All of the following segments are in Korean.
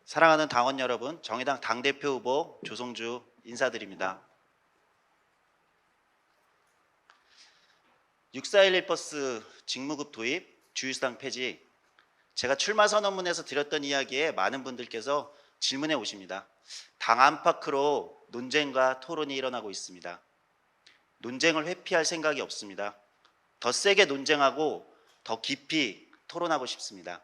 사랑하는 당원 여러분, 정의당 당대표 후보 조성주 인사드립니다. 6411 버스 직무급 도입, 주유수당 폐지, 제가 출마 선언문에서 드렸던 이야기에 많은 분들께서 질문해 오십니다. 당 안팎으로 논쟁과 토론이 일어나고 있습니다. 논쟁을 회피할 생각이 없습니다. 더 세게 논쟁하고 더 깊이 토론하고 싶습니다.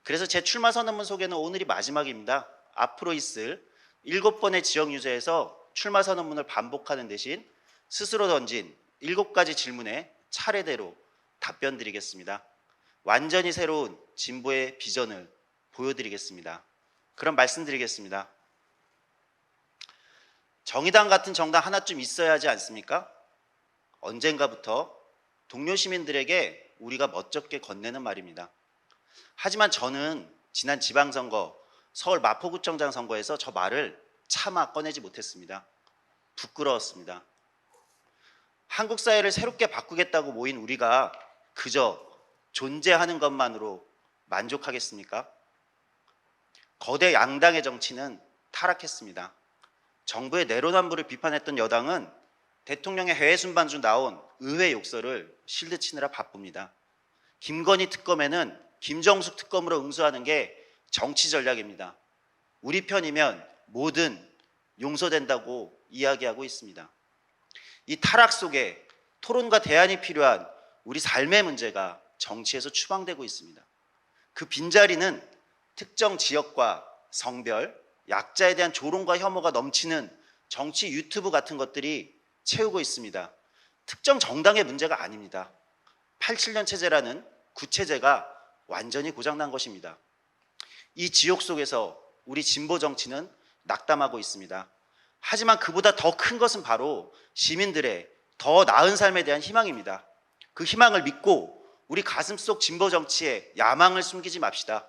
그래서 제 출마 선언문 소개는 오늘이 마지막입니다. 앞으로 있을 7번의 지역 유세에서 출마 선언문을 반복하는 대신 스스로 던진 7가지 질문에 차례대로 답변 드리겠습니다. 완전히 새로운 진보의 비전을 보여드리겠습니다. 그럼 말씀드리겠습니다. 정의당 같은 정당 하나쯤 있어야 하지 않습니까? 언젠가부터 동료 시민들에게 우리가 멋쩍게 건네는 말입니다. 하지만 저는 지난 지방선거, 서울 마포구청장 선거에서 저 말을 차마 꺼내지 못했습니다. 부끄러웠습니다. 한국 사회를 새롭게 바꾸겠다고 모인 우리가 그저 존재하는 것만으로 만족하겠습니까? 거대 양당의 정치는 타락했습니다. 정부의 내로남불을 비판했던 여당은 대통령의 해외 순방 중 나온 의회 욕설을 실드 치느라 바쁩니다. 김건희 특검에는 김정숙 특검으로 응수하는 게 정치 전략입니다. 우리 편이면 뭐든 용서된다고 이야기하고 있습니다. 이 타락 속에 토론과 대안이 필요한 우리 삶의 문제가 정치에서 추방되고 있습니다. 그 빈자리는 특정 지역과 성별, 약자에 대한 조롱과 혐오가 넘치는 정치 유튜브 같은 것들이 채우고 있습니다. 특정 정당의 문제가 아닙니다. 87년 체제라는 구체제가 완전히 고장난 것입니다. 이 지옥 속에서 우리 진보 정치는 낙담하고 있습니다. 하지만 그보다 더 큰 것은 바로 시민들의 더 나은 삶에 대한 희망입니다. 그 희망을 믿고 우리 가슴속 진보 정치에 야망을 숨기지 맙시다.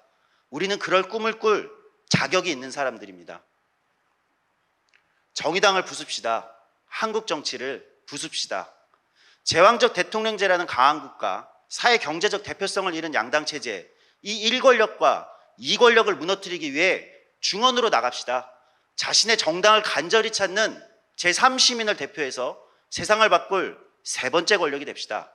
우리는 그럴 꿈을 꿀 자격이 있는 사람들입니다. 정의당을 부숩시다. 한국 정치를 부숩시다. 제왕적 대통령제라는 강한 국가, 사회 경제적 대표성을 잃은 양당 체제, 이 1권력과 2권력을 무너뜨리기 위해 중원으로 나갑시다. 자신의 정당을 간절히 찾는 제3시민을 대표해서 세상을 바꿀 세 번째 권력이 됩시다.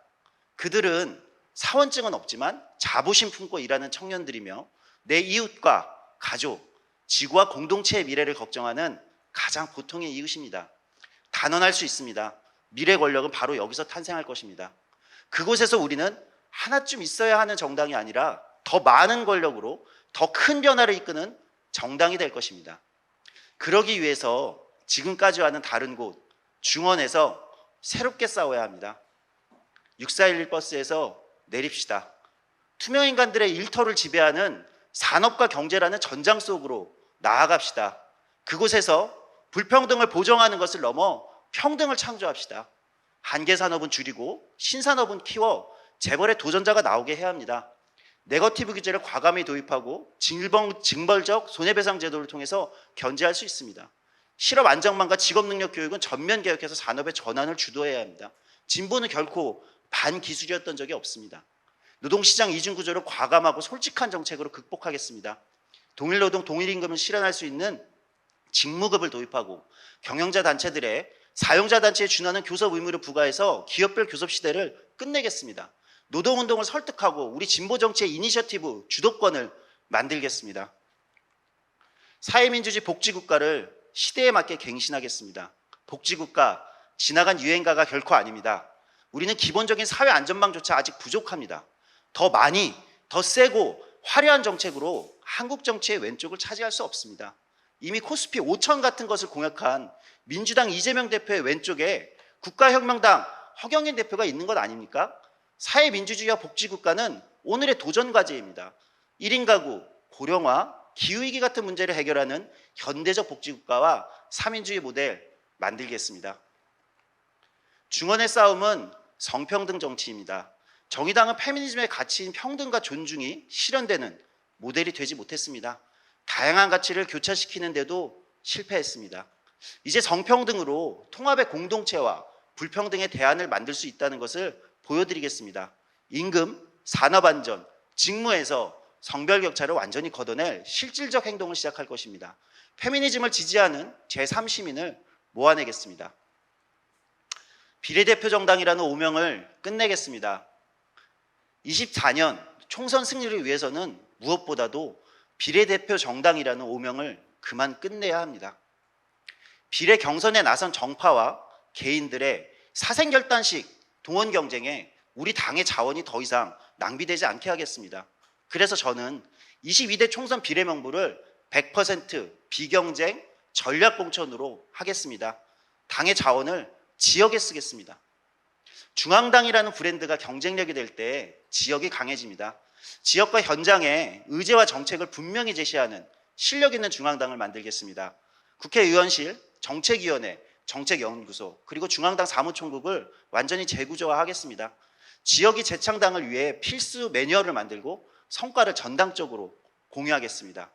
그들은 사원증은 없지만 자부심 품고 일하는 청년들이며 내 이웃과 가족, 지구와 공동체의 미래를 걱정하는 가장 보통의 이웃입니다. 단언할 수 있습니다. 미래 권력은 바로 여기서 탄생할 것입니다. 그곳에서 우리는 하나쯤 있어야 하는 정당이 아니라 더 많은 권력으로 더 큰 변화를 이끄는 정당이 될 것입니다. 그러기 위해서 지금까지와는 다른 곳, 중원에서 새롭게 싸워야 합니다. 6411 버스에서 내립시다. 투명인간들의 일터를 지배하는 산업과 경제라는 전장 속으로 나아갑시다. 그곳에서 불평등을 보정하는 것을 넘어 평등을 창조합시다. 한계산업은 줄이고 신산업은 키워 재벌의 도전자가 나오게 해야 합니다. 네거티브 규제를 과감히 도입하고 징벌적 손해배상 제도를 통해서 견제할 수 있습니다. 실업 안정망과 직업능력 교육은 전면 개혁해서 산업의 전환을 주도해야 합니다. 진보는 결코 반기술이었던 적이 없습니다. 노동시장 이중구조를 과감하고 솔직한 정책으로 극복하겠습니다. 동일노동 동일임금을 실현할 수 있는 직무급을 도입하고 경영자 단체들의 사용자 단체에 준하는 교섭 의무를 부과해서 기업별 교섭 시대를 끝내겠습니다. 노동운동을 설득하고 우리 진보정치의 이니셔티브 주도권을 만들겠습니다. 사회민주주의 복지국가를 시대에 맞게 갱신하겠습니다. 복지국가, 지나간 유행가가 결코 아닙니다. 우리는 기본적인 사회 안전망조차 아직 부족합니다. 더 많이, 더 세고 화려한 정책으로 한국 정치의 왼쪽을 차지할 수 없습니다. 이미 코스피 5천 같은 것을 공약한 민주당 이재명 대표의 왼쪽에 국가혁명당 허경영 대표가 있는 것 아닙니까? 사회민주주의와 복지국가는 오늘의 도전 과제입니다. 1인 가구, 고령화, 기후위기 같은 문제를 해결하는 현대적 복지국가와 3인주의 모델 만들겠습니다. 중원의 싸움은 성평등 정치입니다. 정의당은 페미니즘의 가치인 평등과 존중이 실현되는 모델이 되지 못했습니다. 다양한 가치를 교차시키는데도 실패했습니다. 이제 성평등으로 통합의 공동체와 불평등의 대안을 만들 수 있다는 것을 보여드리겠습니다. 임금, 산업안전, 직무에서 성별 격차를 완전히 걷어낼 실질적 행동을 시작할 것입니다. 페미니즘을 지지하는 제3시민을 모아내겠습니다. 비례대표 정당이라는 오명을 끝내겠습니다. 24년 총선 승리를 위해서는 무엇보다도 비례대표 정당이라는 오명을 그만 끝내야 합니다. 비례 경선에 나선 정파와 개인들의 사생결단식 동원 경쟁에 우리 당의 자원이 더 이상 낭비되지 않게 하겠습니다. 그래서 저는 22대 총선 비례 명부를 100% 비경쟁 전략공천으로 하겠습니다. 당의 자원을 지역에 쓰겠습니다. 중앙당이라는 브랜드가 경쟁력이 될 때 지역이 강해집니다. 지역과 현장에 의제와 정책을 분명히 제시하는 실력 있는 중앙당을 만들겠습니다. 국회의원실, 정책위원회, 정책연구소, 그리고 중앙당 사무총국을 완전히 재구조화하겠습니다. 지역이 재창당을 위해 필수 매뉴얼을 만들고 성과를 전당적으로 공유하겠습니다.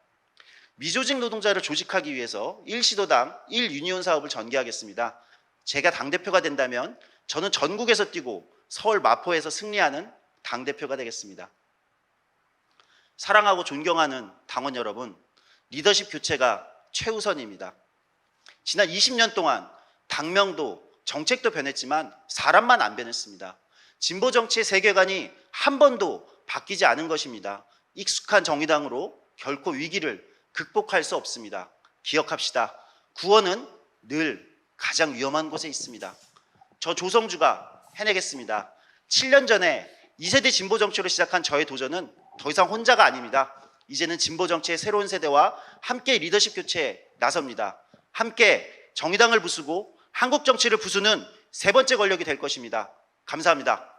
미조직 노동자를 조직하기 위해서 1시도당 1유니온 사업을 전개하겠습니다. 제가 당대표가 된다면 저는 전국에서 뛰고 서울 마포에서 승리하는 당대표가 되겠습니다. 사랑하고 존경하는 당원 여러분, 리더십 교체가 최우선입니다. 지난 20년 동안 당명도 정책도 변했지만 사람만 안 변했습니다. 진보 정치의 세계관이 한 번도 바뀌지 않은 것입니다. 익숙한 정의당으로 결코 위기를 극복할 수 없습니다. 기억합시다. 구원은 늘 가장 위험한 곳에 있습니다. 저 조성주가 해내겠습니다. 7년 전에 2세대 진보 정치로 시작한 저의 도전은 더 이상 혼자가 아닙니다. 이제는 진보 정치의 새로운 세대와 함께 리더십 교체에 나섭니다. 함께 정의당을 부수고 한국 정치를 부수는 세 번째 권력이 될 것입니다. 감사합니다.